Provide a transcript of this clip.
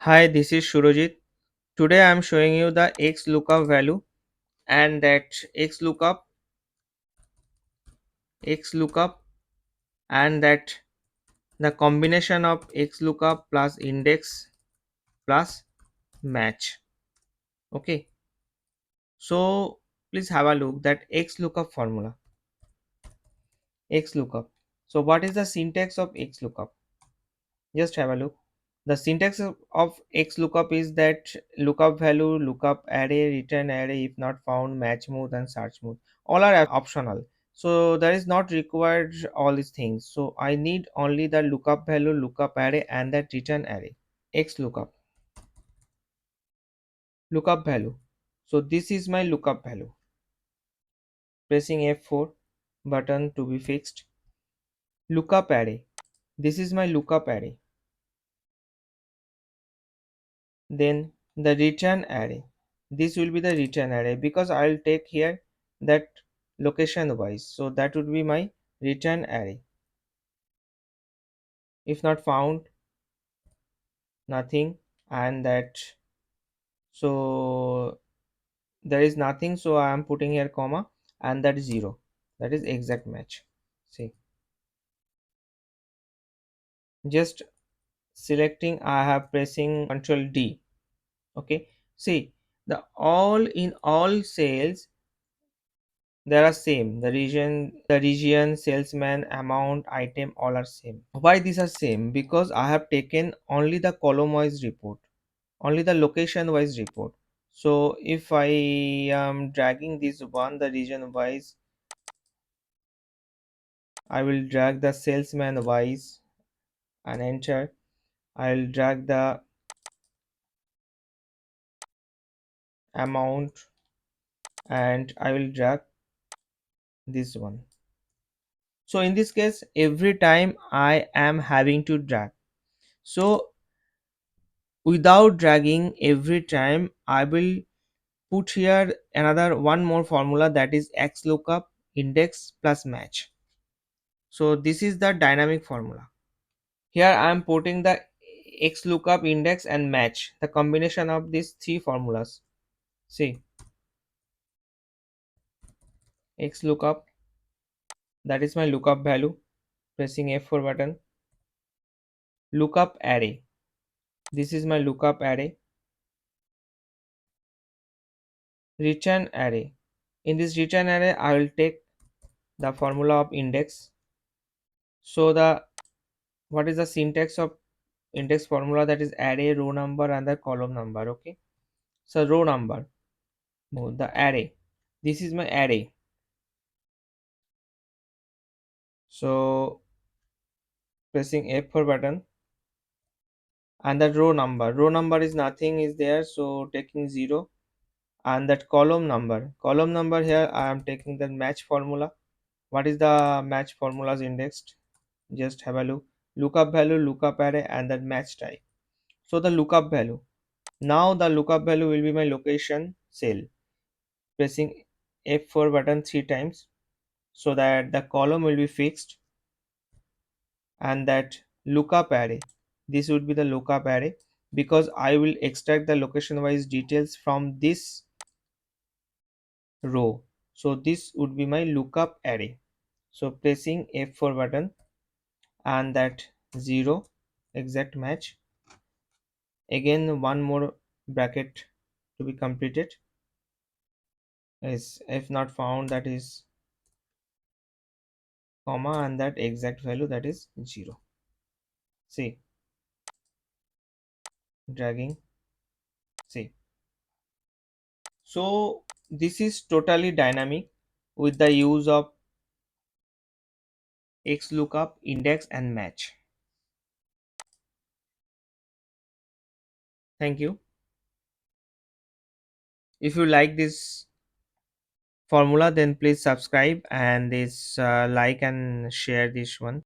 Hi, this is Shurojit. Today I am showing you the Xlookup value and that Xlookup and that the combination of Xlookup plus index plus match. Okay, so please have a look that Xlookup formula. Xlookup. So what is the syntax of Xlookup? Just have a look. The syntax of Xlookup is that lookup value, lookup array, return array if not found, match mode and search mode. All are optional. So there is not required all these things. So I need only the lookup value, lookup array and that return array. Xlookup. Lookup value. So this is my lookup value. Pressing F4 button to be fixed. Lookup array. This is my lookup array. Then the return array, this will be the return array because I'll take here that location wise, so that would be my return array. If not found, nothing, and that, so there is nothing, so I am putting here comma and that is 0, that is exact match. See, just selecting, I have pressing Ctrl D. Okay, see, the all in all cells they are same. The region, salesman, amount, item, all are same. Why these are same? Because I have taken only the column wise report, only the location wise report. So if I am dragging this one, the region wise, I will drag the salesman wise and enter. I will drag the amount and I will drag this one. So in this case, every time I am having to drag. So without dragging every time, I will put here another one more formula, that is Xlookup index plus match. So this is the dynamic formula. Here I am putting the Xlookup index and match, the combination of these three formulas. See, Xlookup, that is my lookup value, pressing F4 button. Lookup array, this is my lookup array. Return array, in this return array I will take the formula of index. So the, what is the syntax of index formula? That is array, row number and the column number. Okay, so row number, no, the array, this is my array. So pressing F4 button and that row number is nothing is there, so taking 0. And that column number here I am taking the match formula. What is the match formulas indexed? Just have a look. Lookup value, lookup array and that match type. So the lookup value, now the lookup value will be my location cell. Pressing F4 button 3 times so that the column will be fixed. And that lookup array, this would be the lookup array because I will extract the location wise details from this row. So this would be my lookup array. So pressing F4 button and that 0, exact match. Again one more bracket to be completed, is if not found, that is comma and that exact value, that is 0. See, dragging, see. So this is totally dynamic with the use of Xlookup, index and match. Thank you. If you like this formula, then please subscribe and this like and share this one.